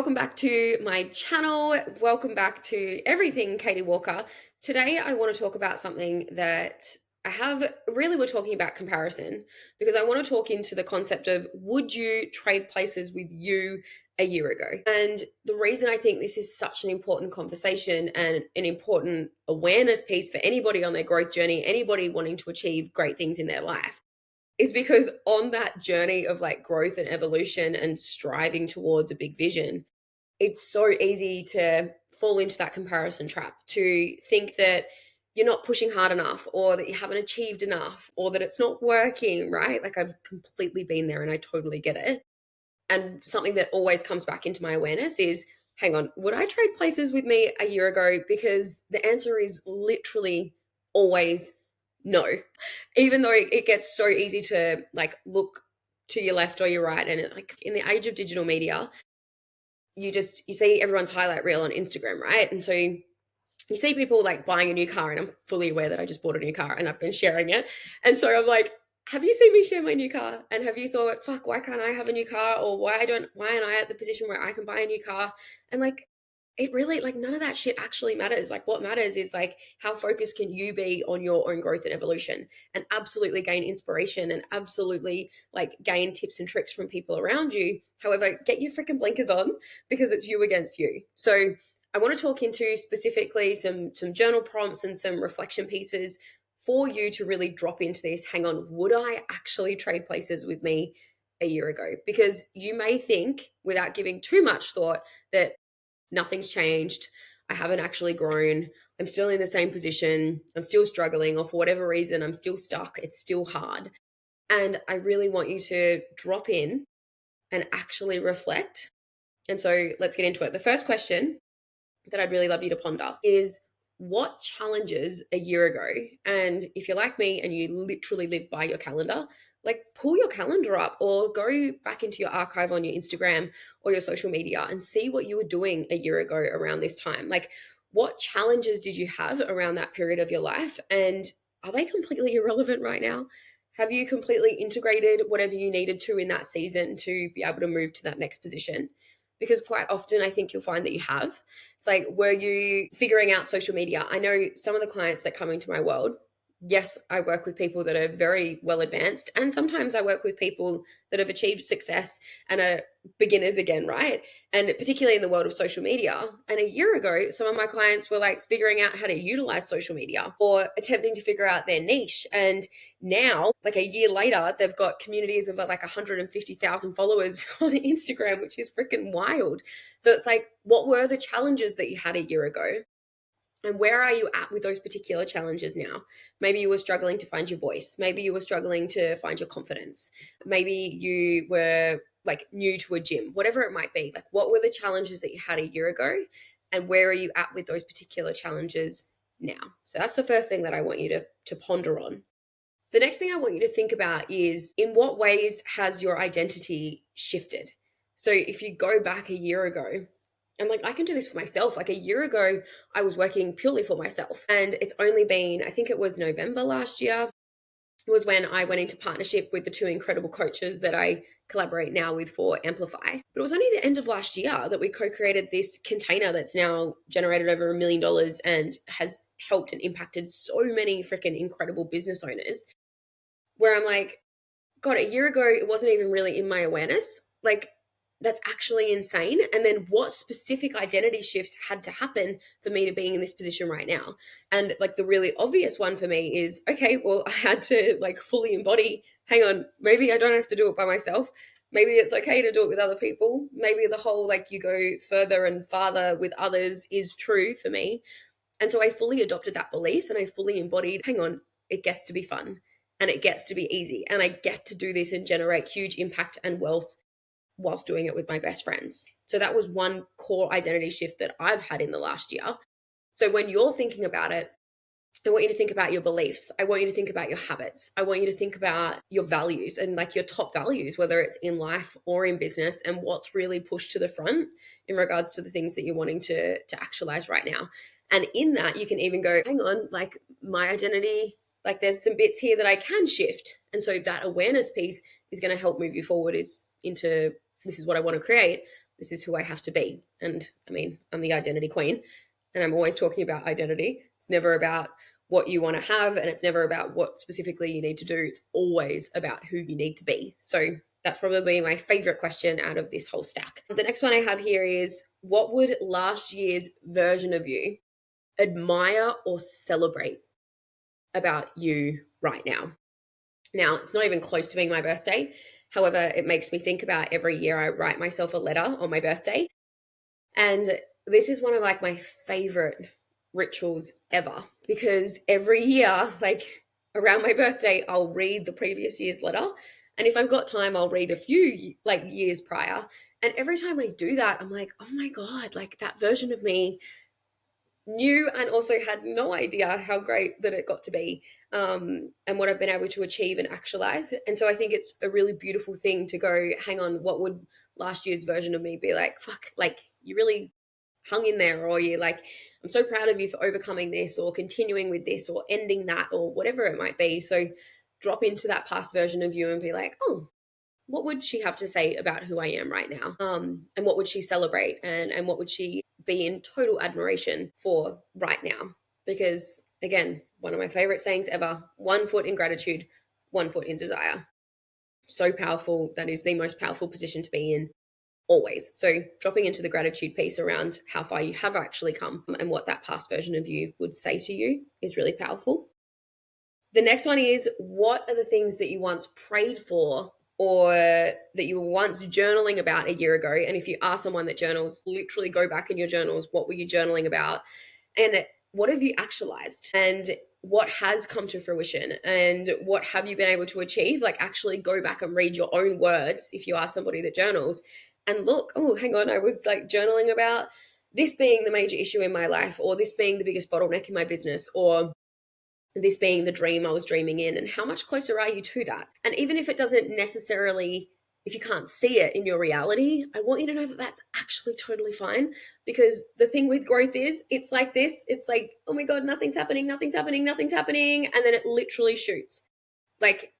welcome back to my channel. Welcome back to everything Katie Walker. Today, I want to talk about something that we're talking about comparison because I want to talk into the concept of would you trade places with you a year ago? And the reason I think this is such an important conversation and an important awareness piece for anybody on their growth journey, anybody wanting to achieve great things in their life, is because on that journey of like growth and evolution and striving towards a big vision, it's so easy to fall into that comparison trap, to think that you're not pushing hard enough or that you haven't achieved enough or that it's not working, right? Like I've completely been there and I totally get it. And something that always comes back into my awareness is, hang on, would I trade places with me a year ago? Because the answer is literally always no. Even though it gets so easy to like look to your left or your right, and like in the age of digital media, you see everyone's highlight reel on Instagram, right? And so you see people like buying a new car, and I'm fully aware that I just bought a new car and I've been sharing it. And so I'm like, have you seen me share my new car? And have you thought, fuck, why can't I have a new car? Or why aren't I at the position where I can buy a new car? And like, it really, like, none of that shit actually matters. Like, what matters is like how focused can you be on your own growth and evolution, and absolutely gain inspiration and absolutely like gain tips and tricks from people around you. However, get your freaking blinkers on, because it's you against you. So I want to talk into specifically some journal prompts and some reflection pieces for you to really drop into this. Hang on, would I actually trade places with me a year ago? Because you may think, without giving too much thought, that nothing's changed. I haven't actually grown. I'm still in the same position. I'm still struggling, or for whatever reason, I'm still stuck. It's still hard. And I really want you to drop in and actually reflect. And so let's get into it. The first question that I'd really love you to ponder is, what challenges a year ago? And if you're like me and you literally live by your calendar, like pull your calendar up or go back into your archive on your Instagram or your social media and see what you were doing a year ago around this time. Like, what challenges did you have around that period of your life? And are they completely irrelevant right now? Have you completely integrated whatever you needed to in that season to be able to move to that next position? Because quite often I think you'll find that you have. It's like, were you figuring out social media? I know some of the clients that come into my world, yes, I work with people that are very well advanced, and sometimes I work with people that have achieved success and are beginners again, right? And particularly in the world of social media. And a year ago, some of my clients were like figuring out how to utilize social media or attempting to figure out their niche. And now, like a year later, they've got communities of like 150,000 followers on Instagram, which is freaking wild. So it's like, what were the challenges that you had a year ago? And where are you at with those particular challenges now? Maybe you were struggling to find your voice. Maybe you were struggling to find your confidence. Maybe you were like new to a gym, whatever it might be. Like, what were the challenges that you had a year ago? And where are you at with those particular challenges now? So that's the first thing that I want you to ponder on. The next thing I want you to think about is, in what ways has your identity shifted? So if you go back a year ago, and like I can do this for myself, like a year ago, I was working purely for myself. And it's only been, I think it was November last year, was when I went into partnership with the two incredible coaches that I collaborate now with for Amplify. But it was only the end of last year that we co-created this container that's now generated over $1 million and has helped and impacted so many freaking incredible business owners, where I'm like, God, a year ago, it wasn't even really in my awareness. Like, that's actually insane. And then what specific identity shifts had to happen for me to being in this position right now? And like the really obvious one for me is, okay, well, I had to like fully embody, hang on, maybe I don't have to do it by myself. Maybe it's okay to do it with other people. Maybe the whole like you go further and farther with others is true for me. And so I fully adopted that belief and I fully embodied, hang on, it gets to be fun and it gets to be easy. And I get to do this and generate huge impact and wealth whilst doing it with my best friends. So that was one core identity shift that I've had in the last year. So when you're thinking about it, I want you to think about your beliefs. I want you to think about your habits. I want you to think about your values and like your top values, whether it's in life or in business, and what's really pushed to the front in regards to the things that you're wanting to actualize right now. And in that, you can even go, hang on, like my identity, like there's some bits here that I can shift. And so that awareness piece is going to help move you forward into, this is what I want to create. this is who I have to be. And I mean, I'm the identity queen, and I'm always talking about identity. It's never about what you want to have, and it's never about what specifically you need to do. It's always about who you need to be. So that's probably my favorite question out of this whole stack. The next one I have here is, what would last year's version of you admire or celebrate about you right now? Now, it's not even close to being my birthday. However, it makes me think about every year I write myself a letter on my birthday. And this is one of like my favorite rituals ever, because every year, like around my birthday, I'll read the previous year's letter. And if I've got time, I'll read a few like years prior. And every time I do that, I'm like, oh my God, like that version of me knew and also had no idea how great that it got to be, and what I've been able to achieve and actualize. And so I think it's a really beautiful thing to go, hang on, what would last year's version of me be like? Fuck, like you really hung in there, or you like, I'm so proud of you for overcoming this or continuing with this or ending that or whatever it might be. So drop into that past version of you and be like, oh, what would she have to say about who I am right now? And what would she celebrate, and what would she be in total admiration for right now? Because again, one of my favorite sayings ever, 1 foot in gratitude, 1 foot in desire. So powerful. That is the most powerful position to be in always. So dropping into the gratitude piece around how far you have actually come and what that past version of you would say to you is really powerful. The next one is, what are the things that you once prayed for or that you were once journaling about a year ago? And if you are someone that journals, literally go back in your journals. What were you journaling about? And what have you actualized? And what has come to fruition? And what have you been able to achieve? Like actually go back and read your own words if you are somebody that journals, and look, oh, hang on, I was like journaling about this being the major issue in my life, or this being the biggest bottleneck in my business, or this being the dream I was dreaming in, and how much closer are you to that? And even if it doesn't necessarily, if you can't see it in your reality, I want you to know that that's actually totally fine, because the thing with growth is it's like this. It's like, oh my God, nothing's happening, nothing's happening, nothing's happening. And then it literally shoots. Like,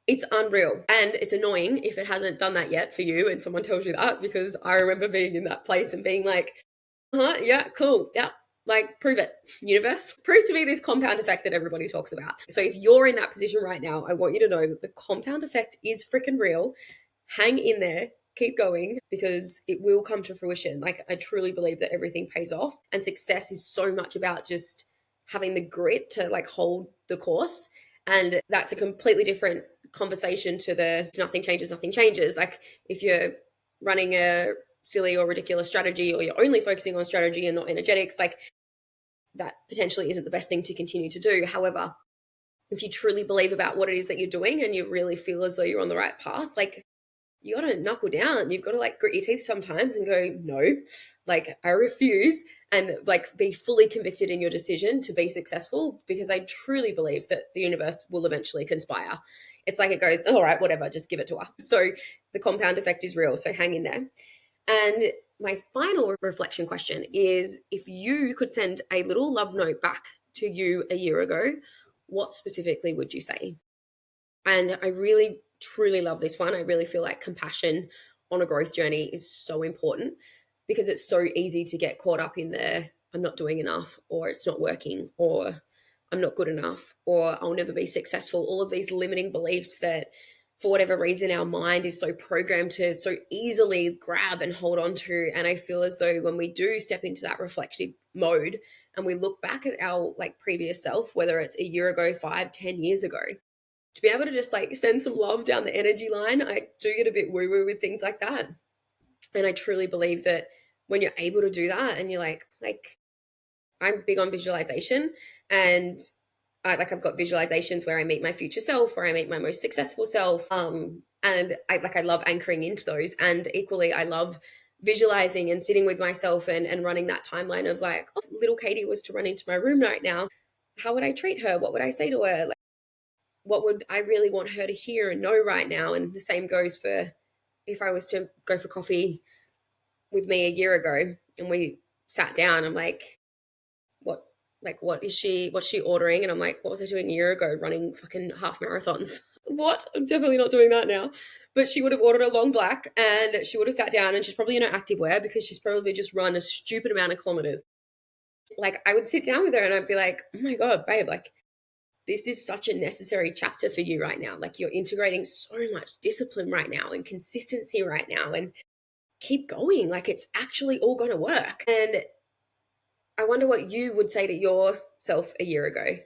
it's unreal. And it's annoying if it hasn't done that yet for you and someone tells you that, because I remember being in that place and being like, yeah, cool. Yeah. Like, prove it, universe. Prove to me this compound effect that everybody talks about. So if you're in that position right now, I want you to know that the compound effect is freaking real. Hang in there, keep going, because it will come to fruition. Like, I truly believe that everything pays off, and success is so much about just having the grit to like hold the course. And that's a completely different conversation to the if nothing changes, nothing changes. Like, if you're running a silly or ridiculous strategy, or you're only focusing on strategy and not energetics, like that potentially isn't the best thing to continue to do. However, if you truly believe about what it is that you're doing and you really feel as though you're on the right path, like you got to knuckle down. You've got to like grit your teeth sometimes and go, no, like I refuse, and like be fully convicted in your decision to be successful, because I truly believe that the universe will eventually conspire. It's like it goes, all right, whatever, just give it to her. So the compound effect is real. So hang in there. And my final reflection question is, if you could send a little love note back to you a year ago, what specifically would you say? And I really, truly love this one. I really feel like compassion on a growth journey is so important, because it's so easy to get caught up in the I'm not doing enough, or it's not working, or I'm not good enough, or I'll never be successful. All of these limiting beliefs that, for whatever reason, our mind is so programmed to so easily grab and hold on to. And I feel as though when we do step into that reflective mode and we look back at our like previous self, whether it's a year ago, 5, 10 years ago, to be able to just like send some love down the energy line, I do get a bit woo woo with things like that. And I truly believe that when you're able to do that, and you're like I'm big on visualization, and I've got visualizations where I meet my future self, or I meet my most successful self. And I love anchoring into those. And equally, I love visualizing and sitting with myself and running that timeline of like, oh, if little Katie was to run into my room right now, how would I treat her? What would I say to her? Like, what would I really want her to hear and know right now? And the same goes for if I was to go for coffee with me a year ago and we sat down, I'm like, what is she, what's she ordering? And I'm like, what was I doing a year ago? Running fucking half marathons. what? I'm definitely not doing that now. But she would have ordered a long black and she would have sat down, and she's probably in her activewear because she's probably just run a stupid amount of kilometers. Like, I would sit down with her and I'd be like, oh my God, babe, like, this is such a necessary chapter for you right now. Like, you're integrating so much discipline right now and consistency right now, and keep going. Like, it's actually all going to work. And I wonder what you would say to yourself a year ago.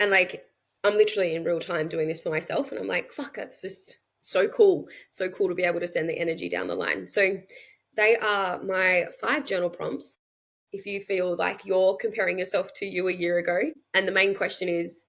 And like, I'm literally in real time doing this for myself. And I'm like, fuck, that's just so cool. So cool to be able to send the energy down the line. So they are my 5 journal prompts. If you feel like you're comparing yourself to you a year ago. And the main question is,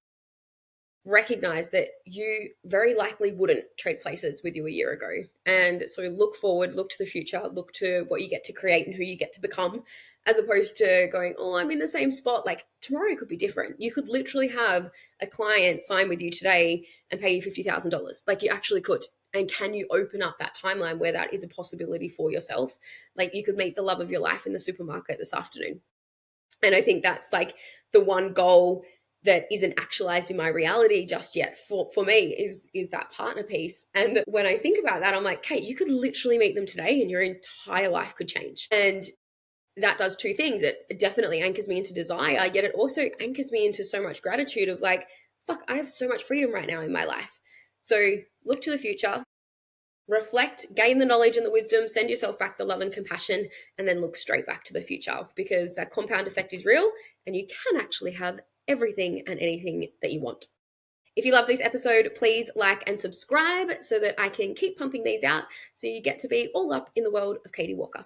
recognize that you very likely wouldn't trade places with you a year ago. And so look forward, look to the future, look to what you get to create and who you get to become, as opposed to going, oh, I'm in the same spot. Like, tomorrow could be different. You could literally have a client sign with you today and pay you $50,000. Like, you actually could. And can you open up that timeline where that is a possibility for yourself? Like, you could meet the love of your life in the supermarket this afternoon. And I think that's like the one goal that isn't actualized in my reality just yet for me is that partner piece. And when I think about that, I'm like, Kate, you could literally meet them today and your entire life could change. And that does 2 things. It definitely anchors me into desire, yet it also anchors me into so much gratitude of like, fuck, I have so much freedom right now in my life. So look to the future, reflect, gain the knowledge and the wisdom, send yourself back the love and compassion, and then look straight back to the future, because that compound effect is real and you can actually have everything and anything that you want. If you love this episode, please like and subscribe so that I can keep pumping these out so you get to be all up in the world of Katie Walker.